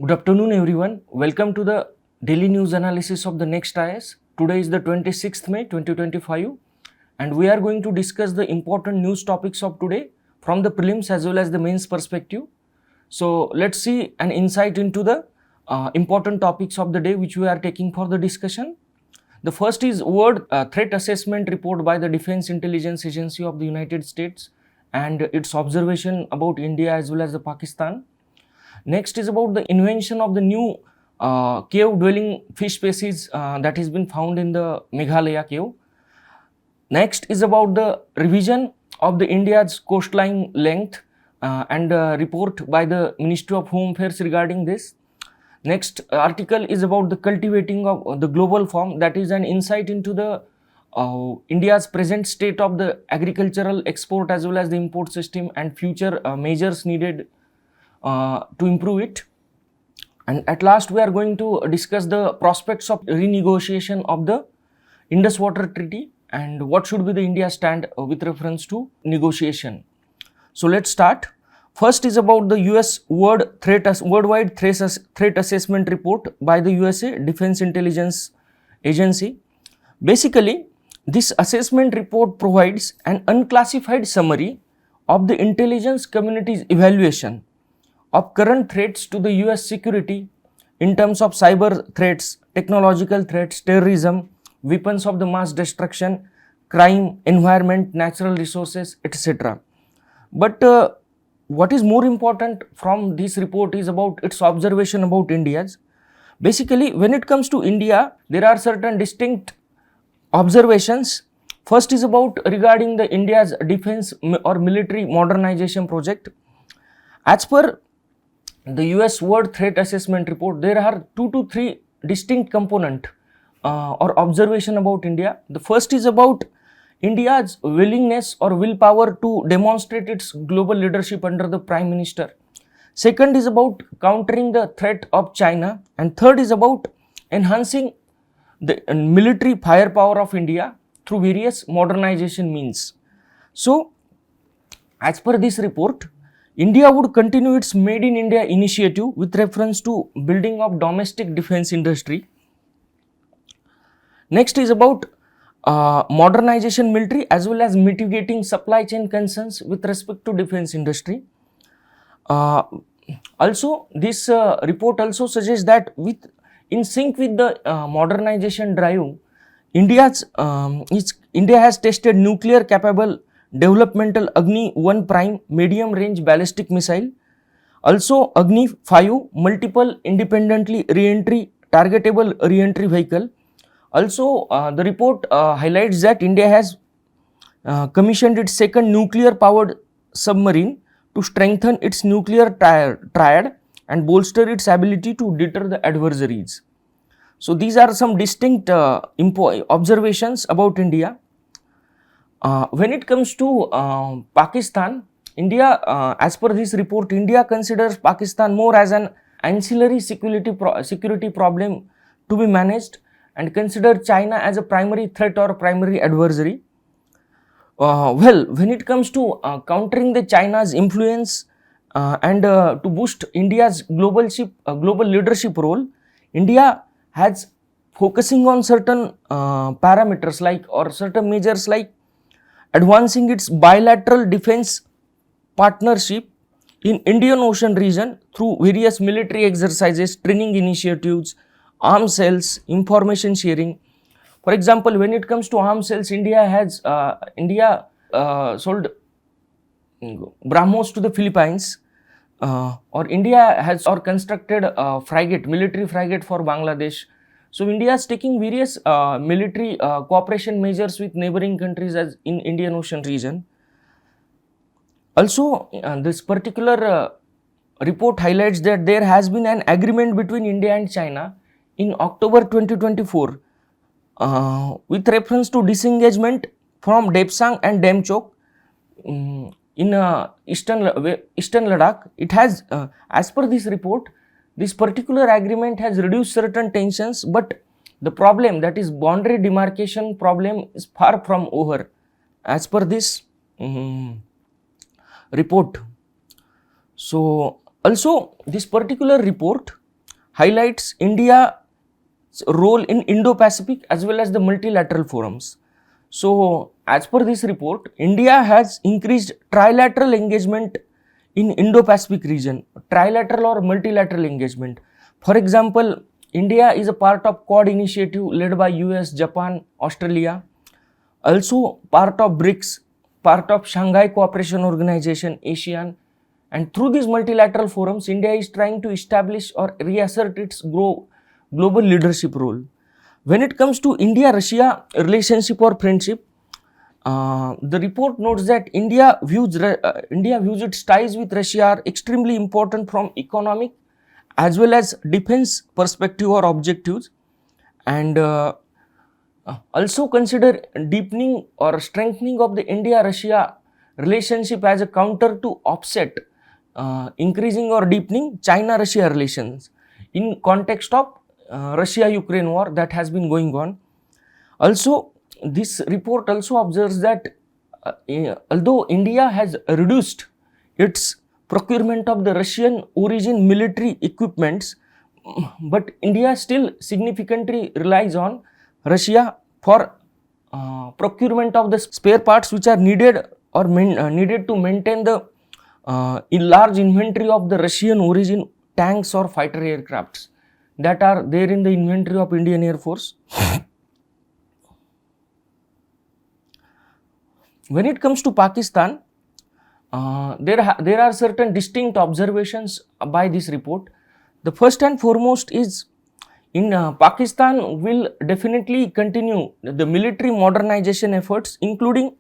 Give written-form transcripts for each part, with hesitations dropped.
Good afternoon everyone. Welcome to the daily news analysis of the NEXT IAS. Today is the 26th May 2025 and we are going to discuss the important news topics of today from the prelims as well as the mains perspective. So let's see an insight into the important topics of the day which we are taking for the discussion. The first is World Threat Assessment Report by the Defense Intelligence Agency of the United States and its observation about India as well as the Pakistan. Next is about the invention of the new cave-dwelling fish species that has been found in the Meghalaya cave. Next is about the revision of the India's coastline length and report by the Ministry of Home Affairs regarding this. Next article is about the cultivating of the global farm, that is an insight into the India's present state of the agricultural export as well as the import system and future measures needed to improve it. And at last we are going to discuss the prospects of renegotiation of the Indus water treaty and what should be the India stand with reference to negotiation. So let's start. First is about the US Worldwide Threat Assessment Report by the USA Defense Intelligence Agency. Basically, this assessment report provides an unclassified summary of the intelligence community's evaluation of current threats to the US security in terms of cyber threats, technological threats, terrorism, weapons of the mass destruction, crime, environment, natural resources, etc. But what is more important from this report is about its observation about India's. Basically, when it comes to India, there are certain distinct observations. First is about regarding the India's defense or military modernization project. As per the US World Threat Assessment Report, there are 2 to 3 distinct components or observation about India. The first is about India's willingness or willpower to demonstrate its global leadership under the Prime Minister. Second is about countering the threat of China. And third is about enhancing the military firepower of India through various modernization means. So, as per this report, India would continue its Made in India initiative with reference to building of domestic defense industry. Next is about modernization military as well as mitigating supply chain concerns with respect to defense industry. Also, this report also suggests that in sync with the modernization drive, India has tested nuclear capable developmental Agni-1 Prime medium range ballistic missile, also Agni-5 multiple independently targetable re-entry vehicle. Also, the report highlights that India has commissioned its second nuclear powered submarine to strengthen its nuclear triad and bolster its ability to deter the adversaries. So, these are some distinct observations about India. When it comes to Pakistan, India, as per this report, India considers Pakistan more as an ancillary security problem to be managed and consider China as a primary threat or primary adversary. When it comes to countering the China's influence and to boost India's global leadership role, India has focusing on certain parameters or certain measures like advancing its bilateral defense partnership in Indian Ocean region through various military exercises, training initiatives, arms sales, information sharing. For example, when it comes to arms sales, India has sold BrahMos to the Philippines, or India has constructed a military frigate for Bangladesh. So, India is taking various military cooperation measures with neighboring countries as in Indian Ocean region. Also, this particular report highlights that there has been an agreement between India and China in October 2024 with reference to disengagement from Depsang and Demchok in Eastern Ladakh. It has, as per this report, this particular agreement has reduced certain tensions, but the problem, that is boundary demarcation problem, is far from over as per this report. So, also this particular report highlights India's role in Indo-Pacific as well as the multilateral forums. So, as per this report, India has increased trilateral engagement in Indo-Pacific region, trilateral or multilateral engagement. For example, India is a part of Quad initiative led by US, Japan, Australia, also part of BRICS, part of Shanghai Cooperation Organization, ASEAN, and through these multilateral forums, India is trying to establish or reassert its global leadership role. When it comes to India-Russia relationship or friendship, the report notes that India views its ties with Russia are extremely important from economic as well as defense perspective or objectives, and also consider deepening or strengthening of the India-Russia relationship as a counter to offset increasing or deepening China-Russia relations in context of Russia-Ukraine war that has been going on. Also, this report also observes that although India has reduced its procurement of the Russian origin military equipments, but India still significantly relies on Russia for procurement of the spare parts which are needed or needed to maintain the large inventory of the Russian origin tanks or fighter aircrafts that are there in the inventory of Indian Air Force. When it comes to Pakistan, there are certain distinct observations by this report. The first and foremost is in Pakistan will definitely continue the military modernization efforts, including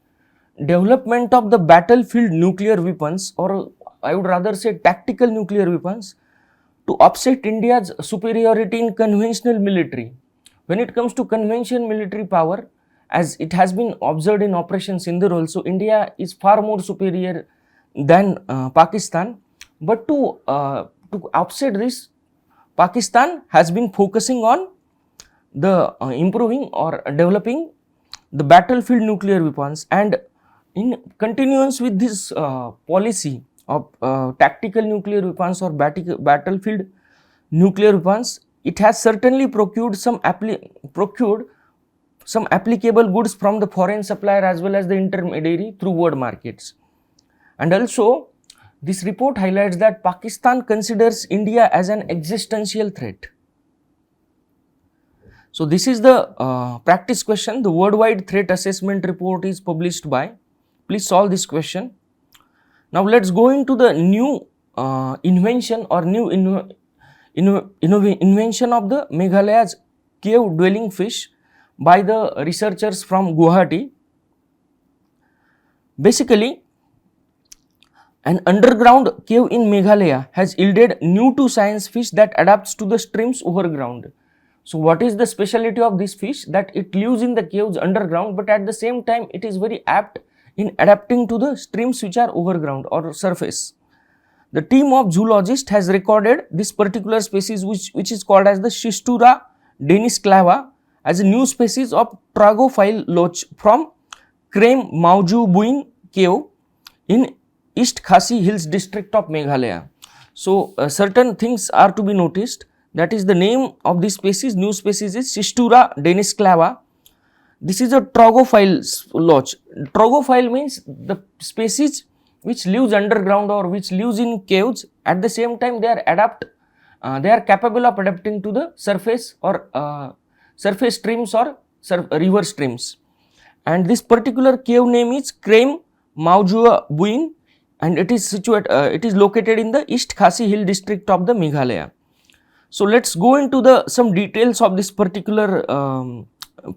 development of the battlefield nuclear weapons, or I would rather say tactical nuclear weapons, to offset India's superiority in conventional military. When it comes to conventional military power, as it has been observed in Operation Sindoor also, India is far more superior than Pakistan. But to offset this, Pakistan has been focusing on the improving or developing the battlefield nuclear weapons, and in continuance with this policy of tactical nuclear weapons or battlefield nuclear weapons, it has certainly procured some applicable goods from the foreign supplier as well as the intermediary through world markets. And also, this report highlights that Pakistan considers India as an existential threat. So, this is the practice question. The worldwide threat assessment report is published by. Please solve this question. Now, let's go into the new invention or new invention of the Meghalaya's cave dwelling fish by the researchers from Guwahati. Basically, an underground cave in Meghalaya has yielded new to science fish that adapts to the streams overground. So, what is the speciality of this fish? That it lives in the caves underground, but at the same time it is very apt in adapting to the streams which are overground or surface. The team of zoologists has recorded this particular species which is called as the Schistura denisclava as a new species of tragophile loach from Krem Mauju Buin cave in East Khasi Hills district of Meghalaya. So, certain things are to be noticed. That is, the name of this species, new species is Schistura denisclava. This is a tragophile loach. Tragophile means the species which lives underground or which lives in caves. At the same time, they are capable of adapting to the surface or surface streams or river streams. And this particular cave name is Krem Mauju Buin, and it is located in the East Khasi Hill district of the Meghalaya. So, let's go into some details of this particular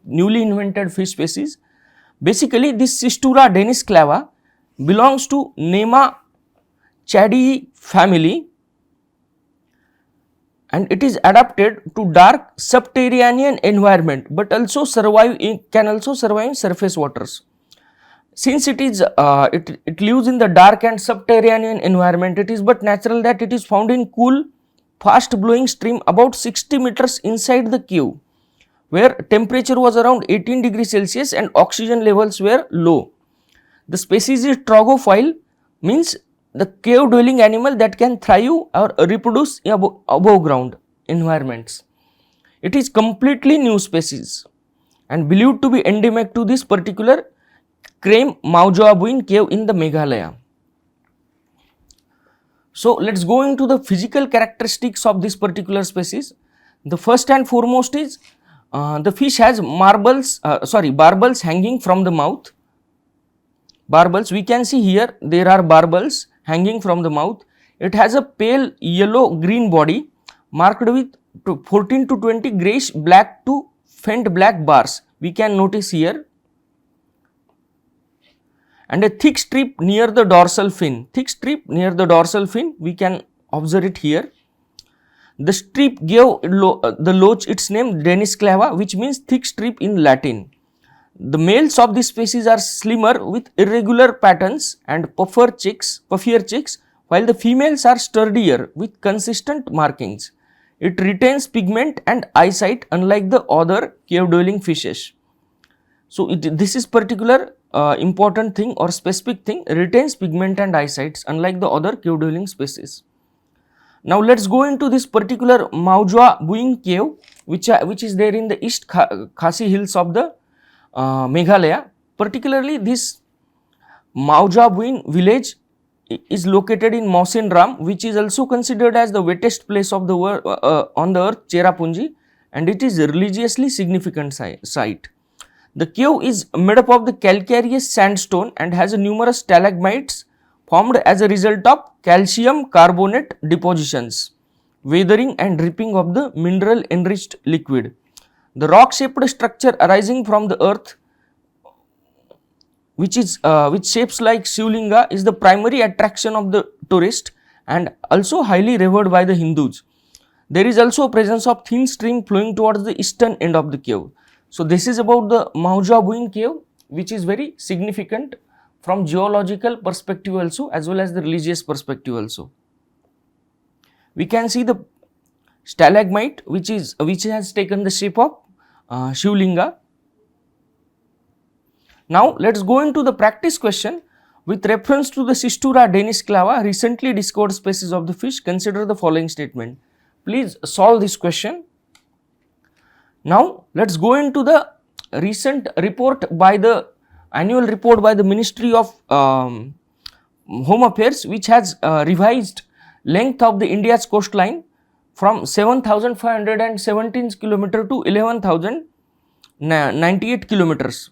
newly invented fish species. Basically, this Schistura denisclava belongs to Nemachidae family, and it is adapted to dark subterranean environment, but also can also survive in surface waters. Since it lives in the dark and subterranean environment, it is but natural that it is found in cool, fast blowing stream about 60 meters inside the cave, where temperature was around 18 degrees Celsius and oxygen levels were low. The species is tragophile, means the cave dwelling animal that can thrive or reproduce above ground environments. It is completely new species and believed to be endemic to this particular Krem Maujoabuin cave in the Meghalaya. So let's go into the physical characteristics of this particular species. The first and foremost is the fish has barbels hanging from the mouth. Barbels, we can see here there are barbels hanging from the mouth. It has a pale yellow green body marked with 14 to 20 greyish black to faint black bars. We can notice here, and a thick strip near the dorsal fin. Thick strip near the dorsal fin, we can observe it here. The strip gave the loach its name Denisclava, which means thick strip in Latin. The males of this species are slimmer with irregular patterns and puffier cheeks, while the females are sturdier with consistent markings. It retains pigment and eyesight unlike the other cave-dwelling fishes. So, this is particular important thing or specific thing, retains pigment and eyesight unlike the other cave-dwelling species. Now, let us go into this particular Maujoabuin cave which is there in the East Khasi hills of the Meghalaya. Particularly this Maujoabuin village is located in Mausin Ram, which is also considered as the wettest place of the on the earth, Cherrapunji, and it is a religiously significant site. The cave is made up of the calcareous sandstone and has numerous stalagmites formed as a result of calcium carbonate depositions, weathering and dripping of the mineral enriched liquid. The rock shaped structure arising from the earth, which shapes like Shivlinga, is the primary attraction of the tourist and also highly revered by the Hindus. There is also a presence of thin stream flowing towards the eastern end of the cave. So, this is about the Maujoabuin cave, which is very significant from geological perspective also as well as the religious perspective also. We can see the stalagmite which has taken the shape of Shivlinga. Now, let us go into the practice question. With reference to the Sistura denisclava, recently discovered species of the fish, consider the following statement. Please solve this question. Now, let us go into the recent report by the annual report by the Ministry of Home Affairs, which has revised length of the India's coastline from 7,517 km to 11,098 kilometers.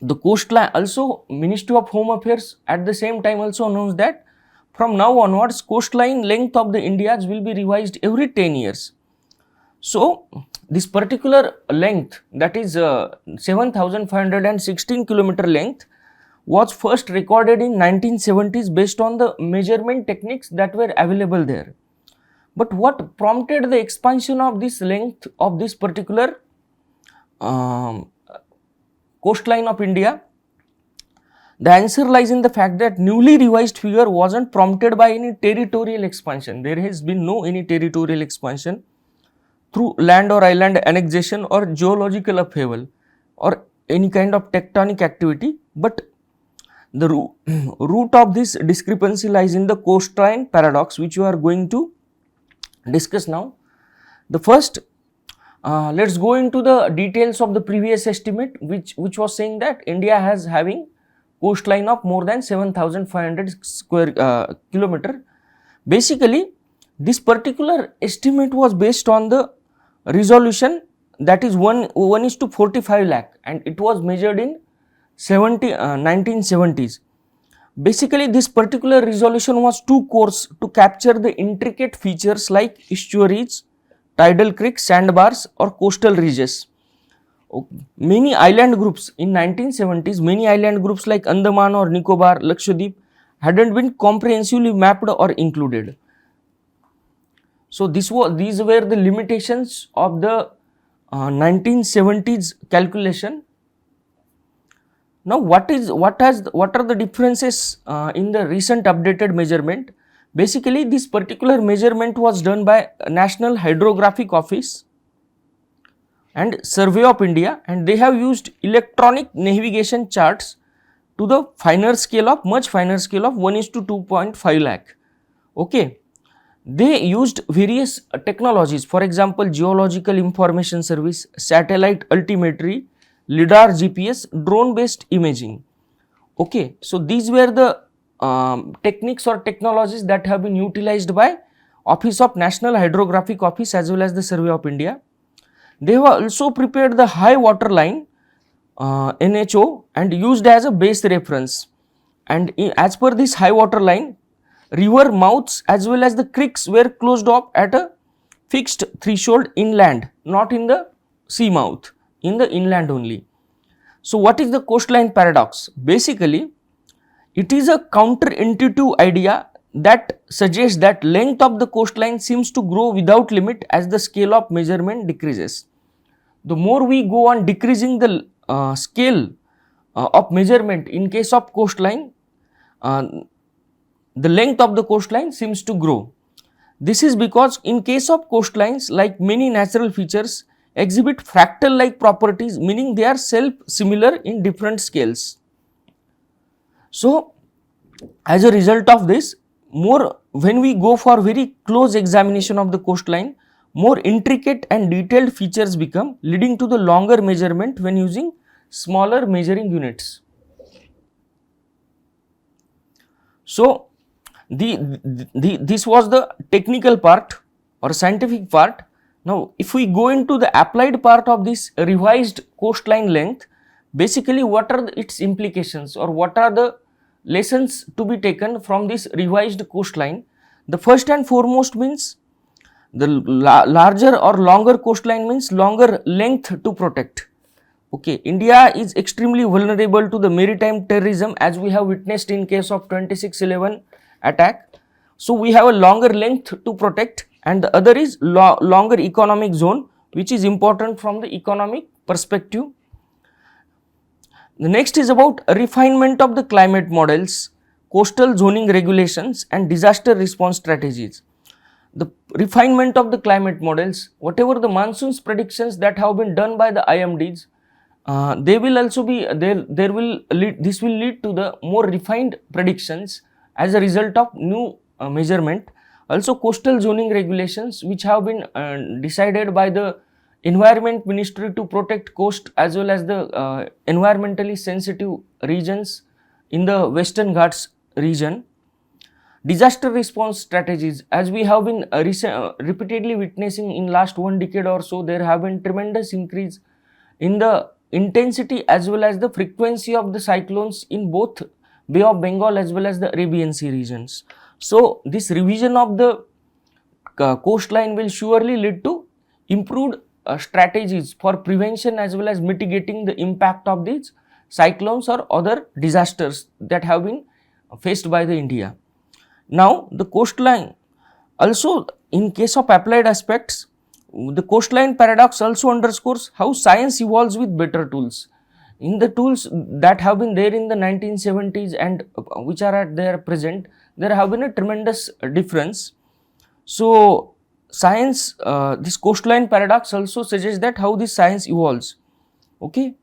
The coastline also, Ministry of Home Affairs at the same time also announced that from now onwards coastline length of the India's will be revised every 10 years. So, this particular length, that is 7,516 kilometer length, was first recorded in 1970s based on the measurement techniques that were available there. But what prompted the expansion of this length of this particular coastline of India? The answer lies in the fact that newly revised figure wasn't prompted by any territorial expansion. There has been no any territorial expansion through land or island annexation or geological upheaval or any kind of tectonic activity, but the root of this discrepancy lies in the coastline paradox, which we are going to discuss now. The first, let us go into the details of the previous estimate, which was saying that India has having coastline of more than 7,500 square kilometer. Basically, this particular estimate was based on the resolution, that is 1:45 lakh, and it was measured in 1970s. Basically, this particular resolution was too coarse to capture the intricate features like estuaries, tidal creeks, sandbars or coastal ridges. Many island groups in 1970s, many island groups like Andaman or Nicobar, Lakshadweep hadn't been comprehensively mapped or included. So, these were the limitations of the 1970s calculation. Now, what are the differences in the recent updated measurement? Basically, this particular measurement was done by National Hydrographic Office and Survey of India, and they have used electronic navigation charts to the much finer scale of 1:2.5 lakh. Okay. They used various technologies, for example, geological information service, satellite altimetry, lidar, GPS, drone based imaging. Okay, so these were the techniques or technologies that have been utilized by Office of National Hydrographic Office as well as the Survey of India. They have also prepared the high water line NHO and used as a base reference, and as per this high water line, river mouths as well as the creeks were closed off at a fixed threshold inland, not in the sea mouth, in the inland only. So what is the coastline paradox? Basically, it is a counterintuitive idea that suggests that length of the coastline seems to grow without limit as the scale of measurement decreases. The more we go on decreasing the scale of measurement in case of coastline, uh, the length of the coastline seems to grow. This is because in case of coastlines, like many natural features, exhibit fractal like properties, meaning they are self similar in different scales. So as a result of this, more when we go for very close examination of the coastline, more intricate and detailed features become, leading to the longer measurement when using smaller measuring units. So this was the technical part or scientific part. Now if we go into the applied part of this revised coastline length, basically what are its implications or what are the lessons to be taken from this revised coastline? The first and foremost means the larger or longer coastline means longer length to protect. Okay, India is extremely vulnerable to the maritime terrorism as we have witnessed in case of 26/11 attack. So we have a longer length to protect, and the other is longer economic zone, which is important from the economic perspective. The next is about refinement of the climate models, coastal zoning regulations and disaster response strategies. The refinement of the climate models, whatever the monsoons predictions that have been done by the IMDs, they will also be there will lead, this will lead to the more refined predictions as a result of new measurement. Also coastal zoning regulations, which have been decided by the Environment Ministry to protect coast as well as the environmentally sensitive regions in the Western Ghats region. Disaster response strategies, as we have been repeatedly witnessing in last 1 decade or so, there have been tremendous increase in the intensity as well as the frequency of the cyclones in both Bay of Bengal as well as the Arabian Sea regions. So this revision of the coastline will surely lead to improved strategies for prevention as well as mitigating the impact of these cyclones or other disasters that have been faced by the India. Now the coastline also, in case of applied aspects, the coastline paradox also underscores how science evolves with better tools. In the tools that have been there in the 1970s and which are at their present, there have been a tremendous difference. So science, this coastline paradox also suggests that how this science evolves. Okay.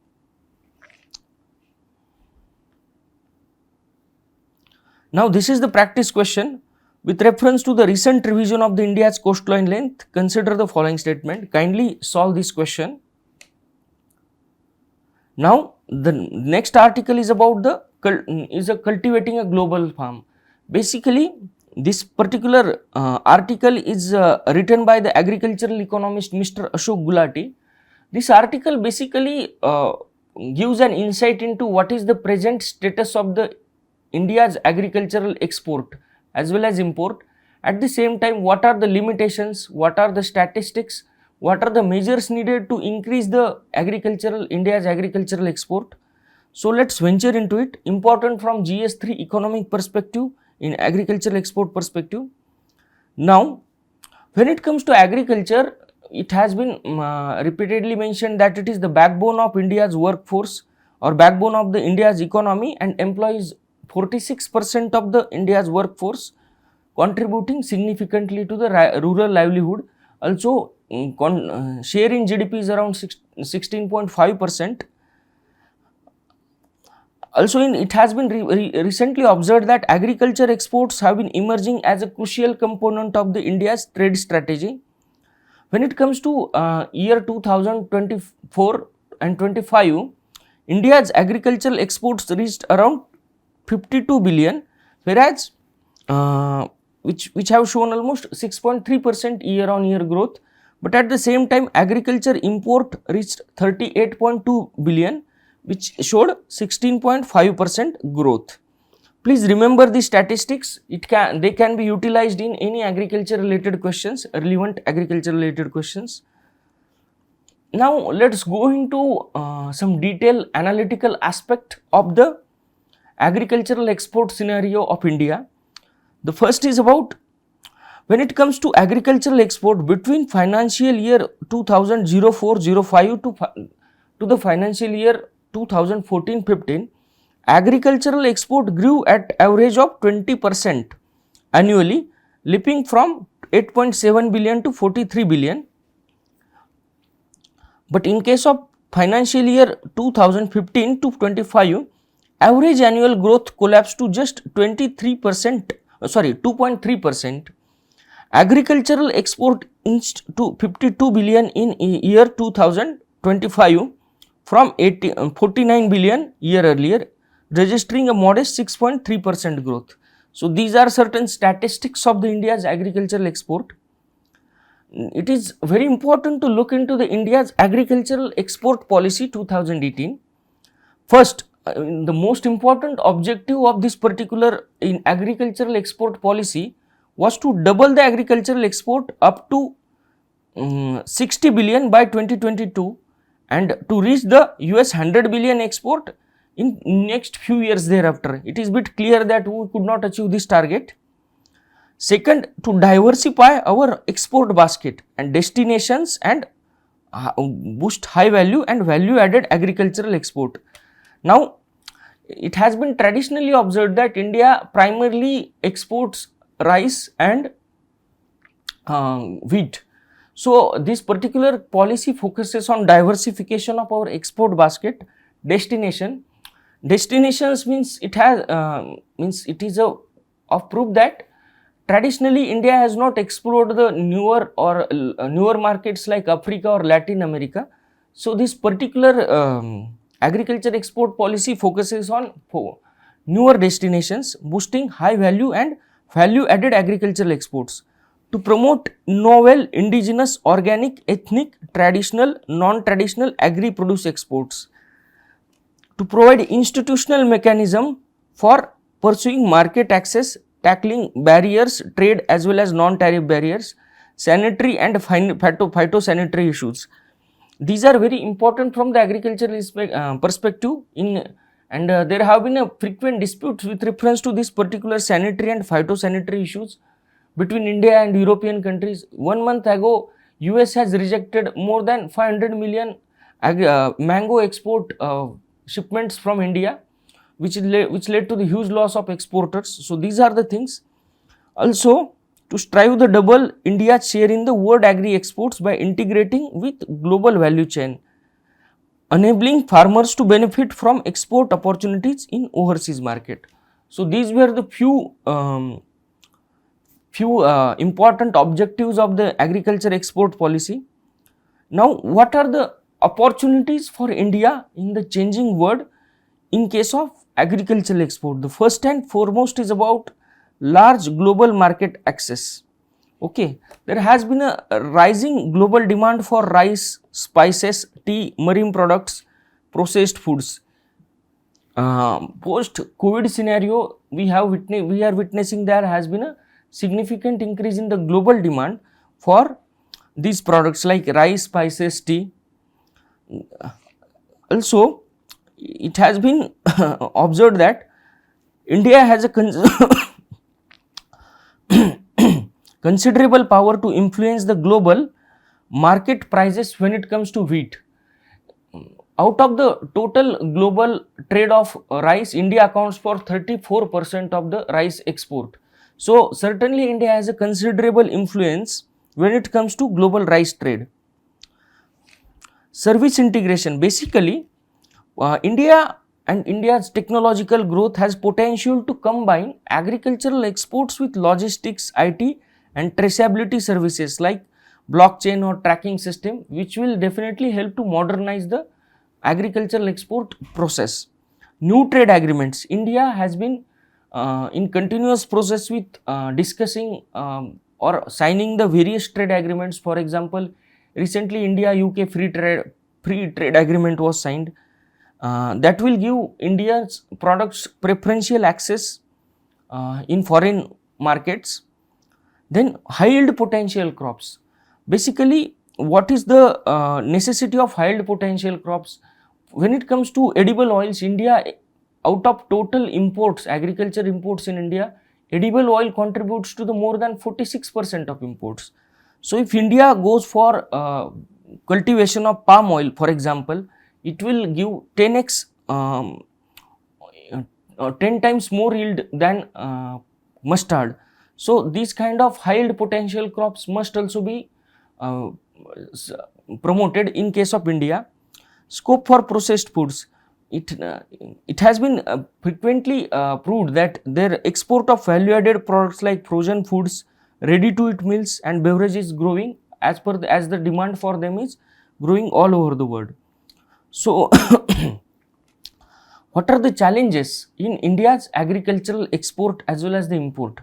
Now this is the practice question. With reference to the recent revision of the India's coastline length, consider the following statement. Kindly solve this question. Now the next article is about the cultivating a global farm. Basically, this particular article is written by the agricultural economist Mr. Ashok Gulati. This article basically gives an insight into what is the present status of the India's agricultural export as well as import. At the same time, what are the limitations, what are the statistics, what are the measures needed to increase the India's agricultural export. So let's venture into it. Important from GS3 economic perspective in agricultural export perspective. Now, when it comes to agriculture, it has been repeatedly mentioned that it is the backbone of India's workforce or backbone of the India's economy and employs 46% of the India's workforce, contributing significantly to the rural livelihood. Also, share in GDP is around 16.5%. Also, it has been recently observed that agriculture exports have been emerging as a crucial component of the India's trade strategy. When it comes to year 2024 and 25, India's agricultural exports reached around 52 billion, whereas which have shown almost 6.3% year on year growth. But at the same time, agriculture import reached 38.2 billion, which showed 16.5% growth. Please remember the statistics. They can be utilized in any agriculture related questions, relevant agriculture related questions. Now let's go into some detailed analytical aspect of the agricultural export scenario of India. The first is about when it comes to agricultural export between financial year 2004-05 to the financial year 2014-15, agricultural export grew at average of 20% annually, leaping from 8.7 billion to 43 billion. But in case of financial year 2015 to 25, average annual growth collapsed to just 2.3%. Agricultural export inched to 52 billion in year 2025 from 49 billion year earlier, registering a modest 6.3% growth. So these are certain statistics of the India's agricultural export. It is very important to look into the India's agricultural export policy 2018. First, the most important objective of this particular in agricultural export policy was to double the agricultural export up to 60 billion by 2022 and to reach the US 100 billion export in next few years thereafter. It is bit clear that we could not achieve this target. Second, to diversify our export basket and destinations and boost high value and value added agricultural export. Now, it has been traditionally observed that India primarily exports rice and wheat. So this particular policy focuses on diversification of our export basket. Destinations means it has it is of proof that traditionally India has not explored the newer markets like Africa or Latin America. So this particular agriculture export policy focuses on newer destinations, boosting high value and value added agricultural exports to promote novel, indigenous, organic, ethnic, traditional, non-traditional agri-produce exports, to provide institutional mechanism for pursuing market access, tackling barriers, trade as well as non-tariff barriers, sanitary and phytosanitary issues. These are very important from the agricultural perspective and there have been frequent disputes with reference to this particular sanitary and phytosanitary issues between India and European countries. 1 month ago, US has rejected more than 500 million mango export shipments from India, which led to the huge loss of exporters. So these are the things. Also, to strive the double India's share in the world agri exports by integrating with global value chain, enabling farmers to benefit from export opportunities in overseas market. So these were the few important objectives of the agriculture export policy. Now, what are the opportunities for India in the changing world in case of agricultural export? The first and foremost is about large global market access. Okay, there has been a rising global demand for rice, spices, tea, marine products, processed foods. Post COVID scenario, we are witnessing there has been a significant increase in the global demand for these products like rice, spices, tea. Also, it has been observed that India has a considerable power to influence the global market prices when it comes to wheat. Out of the total global trade of rice, India accounts for 34% of the rice export. So certainly India has a considerable influence when it comes to global rice trade. Service integration. Basically, India And India's technological growth has potential to combine agricultural exports with logistics, IT and traceability services like blockchain or tracking system, which will definitely help to modernize the agricultural export process. New trade agreements. India has been in continuous process with discussing or signing the various trade agreements. For example, recently India UK free trade agreement was signed that will give India's products preferential access in foreign markets. Then high yield potential crops. Basically, what is the necessity of high yield potential crops? When it comes to edible oils, India, out of total imports, agriculture imports in India, edible oil contributes to the more than 46% of imports. So if India goes for cultivation of palm oil, for example, it will give 10x 10 times more yield than mustard. So these kind of high yield potential crops must also be uh, promoted in case of India. Scope for processed foods. It has been frequently proved that their export of value added products like frozen foods, ready to eat meals and beverages growing as the demand for them is growing all over the world. So what are the challenges in India's agricultural export as well as the import?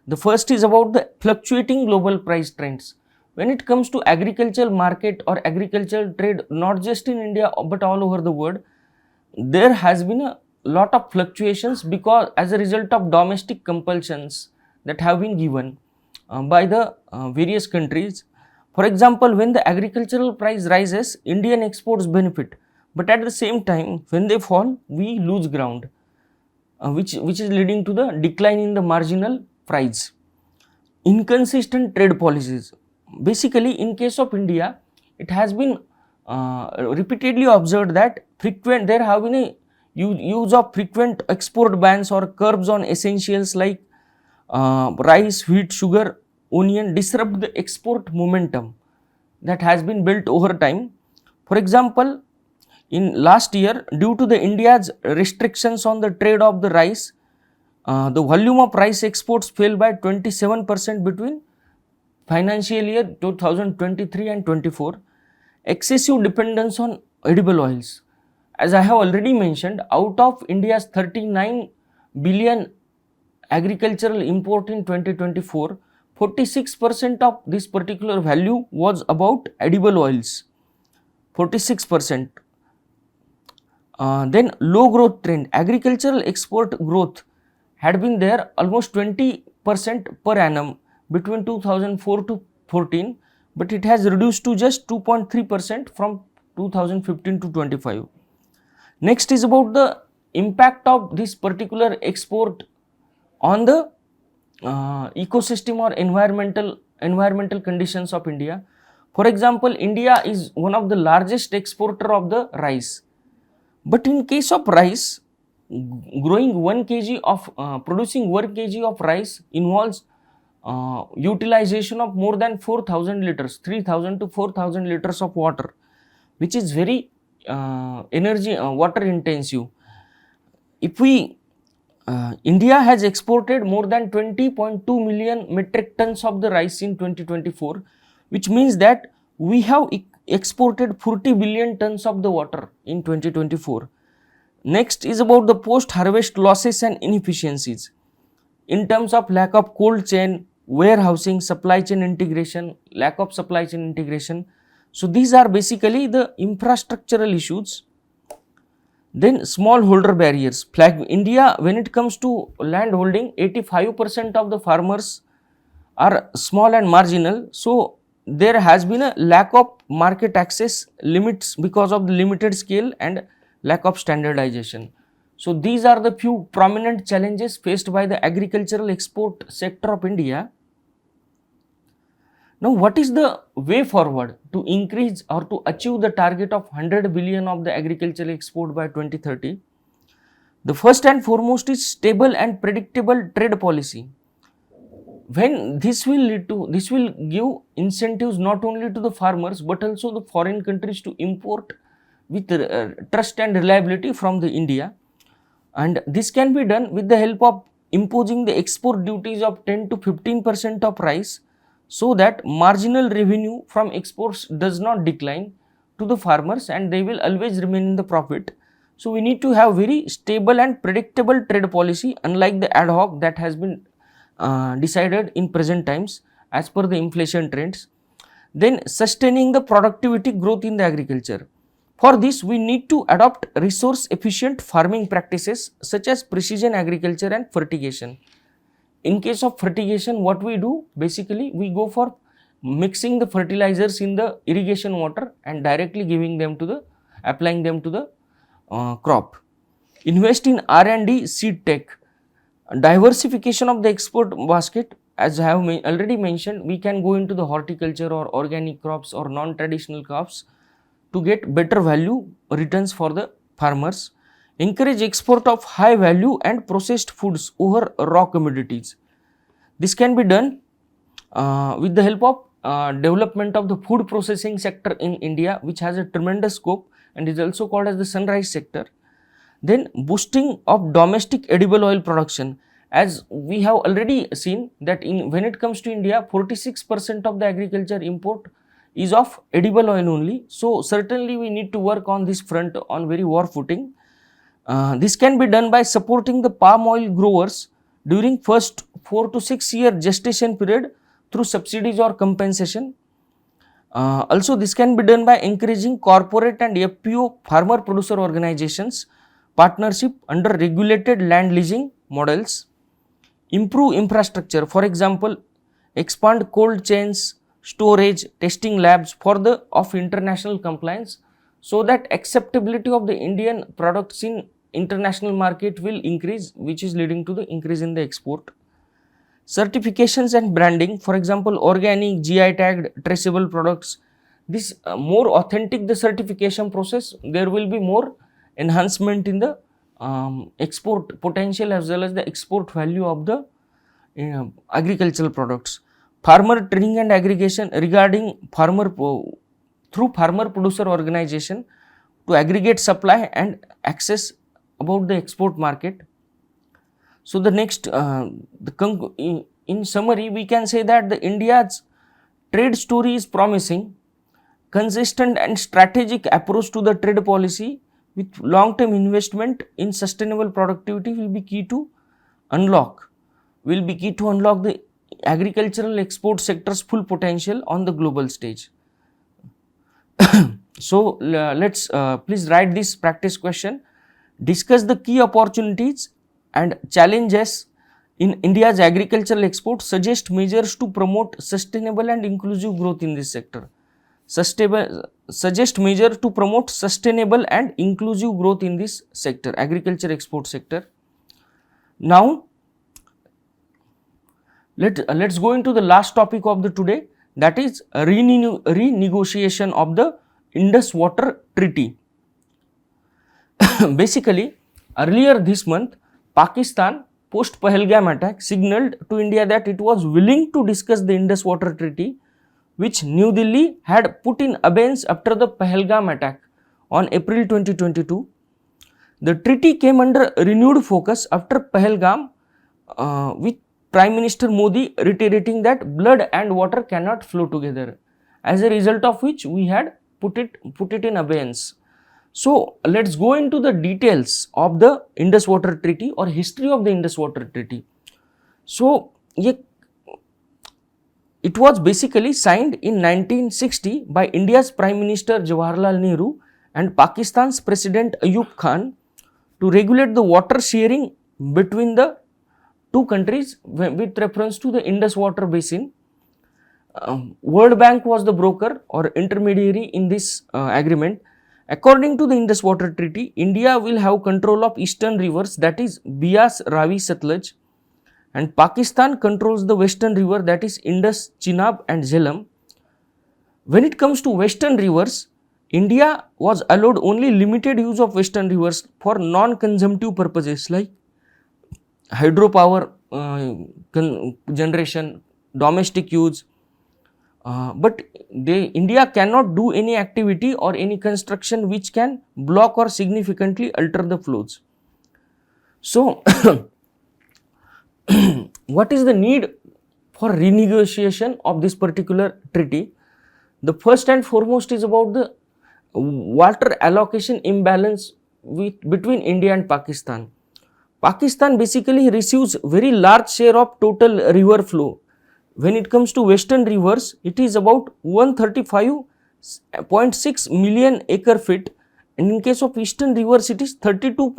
The first is about the fluctuating global price trends. When it comes to agricultural market or agricultural trade, not just in India but all over the world, there has been a lot of fluctuations because as a result of domestic compulsions that have been given by the various countries. For example, when the agricultural price rises, Indian exports benefit, but at the same time, when they fall, we lose ground, which is leading to the decline in the marginal price. Inconsistent trade policies. Basically, in case of India, it has been repeatedly observed that there have been a use of frequent export bans or curbs on essentials like rice, wheat, sugar, onion disrupt the export momentum that has been built over time. For example, in last year, due to the India's restrictions on the trade of the rice, the volume of rice exports fell by 27% between financial year 2023 and 24. Excessive dependence on edible oils. As I have already mentioned, out of India's 39 billion agricultural import in 2024, 46% of this particular value was about edible oils. 46%. Then low growth trend. Agricultural export growth had been there almost 20% per annum between 2004 to 14, but it has reduced to just 2.3% from 2015 to 25. Next is about the impact of this particular export on the ecosystem or environmental conditions of India. For example, India is one of the largest exporter of the rice. But in case of rice, growing 1 kg of producing 1 kg of rice involves utilization of more than 4,000 liters, 3,000 to 4,000 liters of water, which is very water intensive. If we India has exported more than 20.2 million metric tons of the rice in 2024, which means that we have exported 40 billion tons of the water in 2024. Next is about the post-harvest losses and inefficiencies in terms of lack of cold chain, warehousing, supply chain integration, lack of supply chain integration. So these are basically the infrastructural issues. Then smallholder barriers. India, when it comes to land holding, 85% of the farmers are small and marginal. So there has been a lack of market access limits because of the limited scale and lack of standardization. So these are the few prominent challenges faced by the agricultural export sector of India. Now, what is the way forward to increase or to achieve the target of 100 billion of the agricultural export by 2030? The first and foremost is stable and predictable trade policy. When this will give incentives not only to the farmers but also the foreign countries to import with trust and reliability from the India. and this can be done with the help of imposing the export duties of 10 to 15% of rice, so that marginal revenue from exports does not decline to the farmers and they will always remain in the profit. So we need to have very stable and predictable trade policy, unlike the ad hoc that has been decided in present times as per the inflation trends. Then sustaining the productivity growth in the agriculture. For this, we need to adopt resource efficient farming practices such as precision agriculture and fertigation. In case of fertigation, what we do, basically we go for mixing the fertilizers in the irrigation water and directly giving them to the, applying them to the crop. Invest in R&D seed tech. Diversification of the export basket, as I have already mentioned, we can go into the horticulture or organic crops or non-traditional crops to get better value returns for the farmers. Encourage export of high value and processed foods over raw commodities. This can be done with the help of development of the food processing sector in India, which has a tremendous scope and is also called as the sunrise sector. Then boosting of domestic edible oil production. As we have already seen that when it comes to India, 46% of the agriculture import is of edible oil only. So certainly we need to work on this front on very war footing. This can be done by supporting the palm oil growers during first 4 to 6 year gestation period through subsidies or compensation. Also this can be done by encouraging corporate and FPO farmer producer organizations partnership under regulated land leasing models. Improve infrastructure, for example, expand cold chains, storage, testing labs for the of international compliance, so that acceptability of the Indian products in international market will increase, which is leading to the increase in the export. Certifications and branding, for example, organic, GI tagged, traceable products. This more authentic the certification process, there will be more enhancement in the export potential as well as the export value of the agricultural products. Farmer training and aggregation regarding through farmer producer organization to aggregate supply and access about the export market. So the next, in summary, we can say that the India's trade story is promising. Consistent and strategic approach to the trade policy with long-term investment in sustainable productivity will be key to unlock the agricultural export sector's full potential on the global stage. So let's please write this practice question. Discuss the key opportunities and challenges in India's agricultural export. Suggest measures to promote sustainable and inclusive growth in this sector. Suggest measures to promote sustainable and inclusive growth in this sector, agriculture export sector. Now let's go into the last topic of the today, that is renegotiation of the Indus Water Treaty. Basically, earlier this month, Pakistan post Pahalgam attack signaled to India that it was willing to discuss the Indus Water Treaty, which New Delhi had put in abeyance after the Pahalgam attack on April 2022. The treaty came under renewed focus after Pahalgam, with Prime Minister Modi reiterating that blood and water cannot flow together, as a result of which we had put it in abeyance. So let's go into the details of the Indus Water Treaty or history of the Indus Water Treaty. So it was basically signed in 1960 by India's Prime Minister Jawaharlal Nehru and Pakistan's President Ayub Khan to regulate the water sharing between the two countries with reference to the Indus water basin. World Bank was the broker or intermediary in this agreement. According to the Indus Water Treaty, India will have control of eastern rivers, that is Bias, Ravi, Satluj, and Pakistan controls the western river, that is Indus, Chenab and Jhelum. When it comes to western rivers, India was allowed only limited use of western rivers for non-consumptive purposes like hydropower generation, domestic use. But India cannot do any activity or any construction which can block or significantly alter the flows. So, what is the need for renegotiation of this particular treaty? The first and foremost is about the water allocation imbalance between India and Pakistan. Pakistan basically receives very large share of total river flow. When it comes to western rivers, it is about 135.6 million acre feet, and in case of eastern rivers, it is 32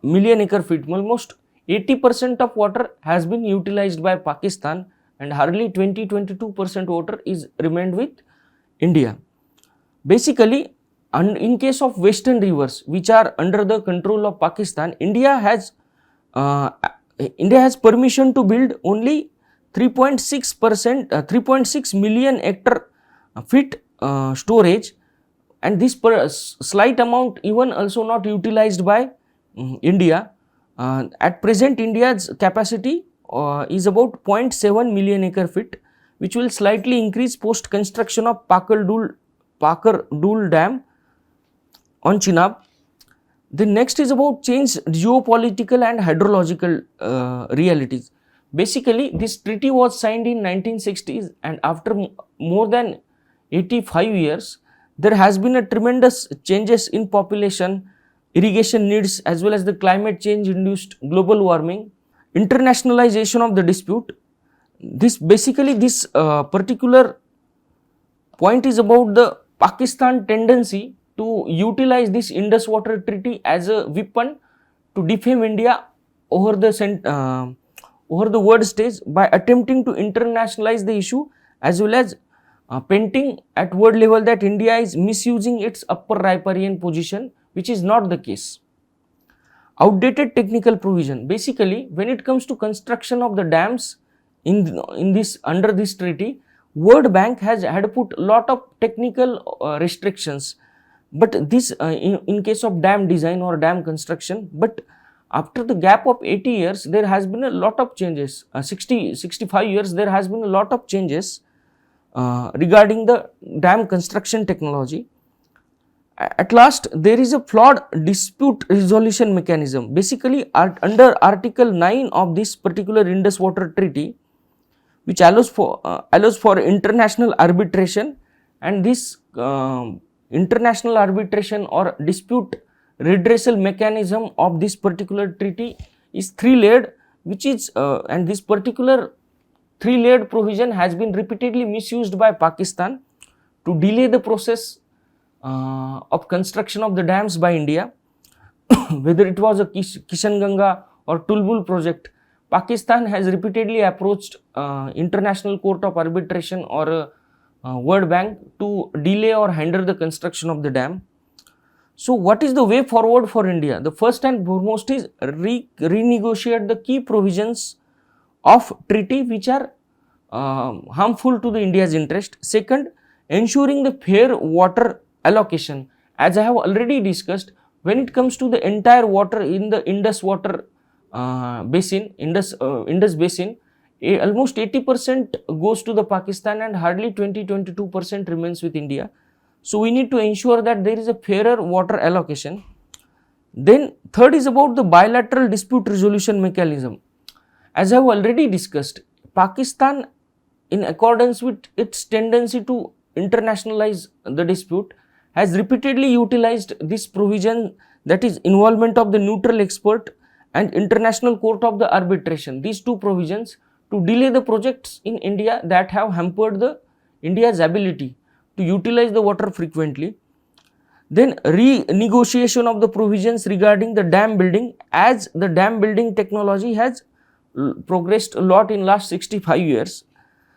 million acre feet. Almost 80% of water has been utilized by Pakistan, and hardly 22% water is remained with India. Basically, in case of western rivers which are under the control of Pakistan, India has permission to build only 3.6 million hectare feet storage, and this slight amount even also not utilized by India. At present, India's capacity is about 0.7 million acre feet, which will slightly increase post construction of Pakar Dul Dam on Chenab. The next is about changed geopolitical and hydrological realities. Basically, this treaty was signed in 1960s, and after more than 85 years, there has been a tremendous changes in population, irrigation needs, as well as the climate change induced global warming, internationalization of the dispute. This particular point is about the Pakistan tendency to utilize this Indus Water Treaty as a weapon to defame India over the world stage by attempting to internationalize the issue, as well as painting at world level that India is misusing its upper riparian position, which is not the case. Outdated technical provision. Basically, when it comes to construction of the dams under this treaty, World Bank had put lot of technical restrictions, but this in case of dam design or dam construction. But after the gap of 80 years, there has been a lot of changes. 65 years, there has been a lot of changes regarding the dam construction technology. At last, there is a flawed dispute resolution mechanism. Basically, under Article 9 of this particular Indus Water Treaty, which allows for international arbitration, and this international arbitration or dispute redressal mechanism of this particular treaty is three-layered, and this particular three-layered provision has been repeatedly misused by Pakistan to delay the process of construction of the dams by India. Whether it was a Kishanganga or Tulbul project, Pakistan has repeatedly approached International Court of Arbitration or World Bank to delay or hinder the construction of the dam. So, what is the way forward for India? The first and foremost is renegotiate the key provisions of treaty which are harmful to the India's interest. Second, ensuring the fair water allocation. As I have already discussed, when it comes to the entire water in the Indus water basin, Indus basin, almost 80% goes to the Pakistan and hardly 22% remains with India. So, we need to ensure that there is a fairer water allocation. Then third is about the bilateral dispute resolution mechanism. As I have already discussed, Pakistan, in accordance with its tendency to internationalize the dispute, has repeatedly utilized this provision, that is involvement of the neutral expert and International Court of the Arbitration, these two provisions, to delay the projects in India that have hampered India's ability to utilize the water frequently. Then renegotiation of the provisions regarding the dam building, as the dam building technology has progressed a lot in last 65 years.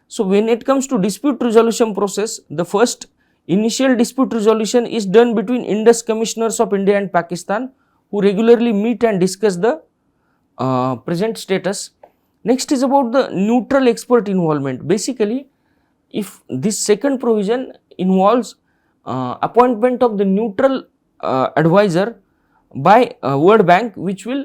So, when it comes to dispute resolution process, the first initial dispute resolution is done between Indus commissioners of India and Pakistan, who regularly meet and discuss the present status. Next is about the neutral expert involvement. Basically, if this second provision involves appointment of the neutral advisor by World Bank, which will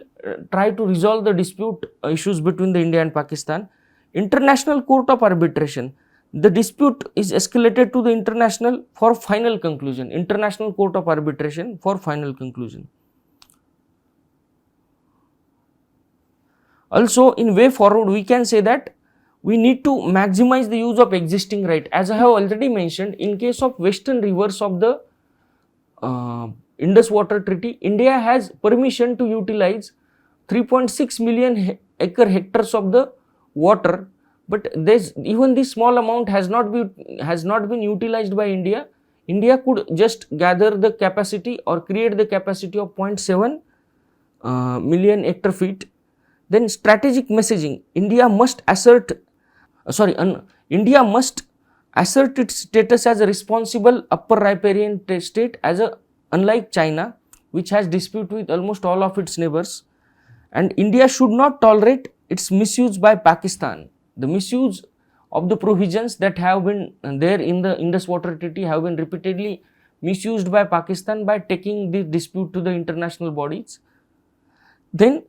try to resolve the dispute issues between the India and Pakistan. International Court of Arbitration, the dispute is escalated to the international for final conclusion. International Court of Arbitration for final conclusion. Also, in way forward, we can say that we need to maximize the use of existing right. As I have already mentioned, in case of western rivers of the Indus Water Treaty, India has permission to utilize 3.6 million acre hectares of the water, but even this small amount has not been utilized by India. India could just gather the capacity or create the capacity of 0.7 million hectare feet. Then strategic messaging, India must assert its status as a responsible upper riparian state, unlike China, which has dispute with almost all of its neighbors. And India should not tolerate its misuse by Pakistan. The misuse of the provisions that have been there in the Indus Water Treaty have been repeatedly misused by Pakistan by taking the dispute to the international bodies. Then,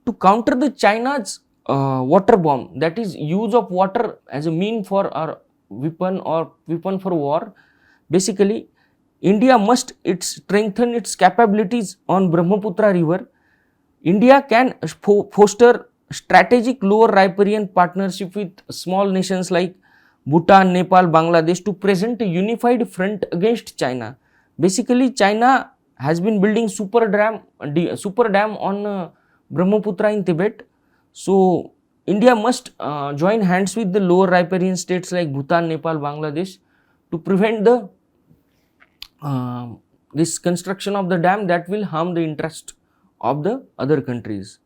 to counter the China's water bomb, that is use of water as a mean for our weapon for war, basically India must strengthen its capabilities on Brahmaputra river. India can foster strategic lower riparian partnership with small nations like Bhutan, Nepal, Bangladesh to present a unified front against China. Basically, China has been building super dam on Brahmaputra in Tibet. So, India must join hands with the lower riparian states like Bhutan, Nepal, Bangladesh to prevent the this construction of the dam that will harm the interest of the other countries.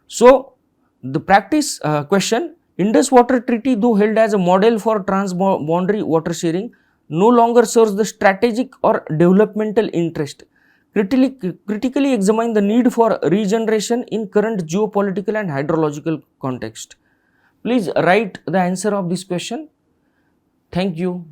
So, the practice question, Indus Water Treaty, though held as a model for transboundary water sharing, no longer serves the strategic or developmental interest. Critically examine the need for regeneration in current geopolitical and hydrological context. Please write the answer of this question. Thank you.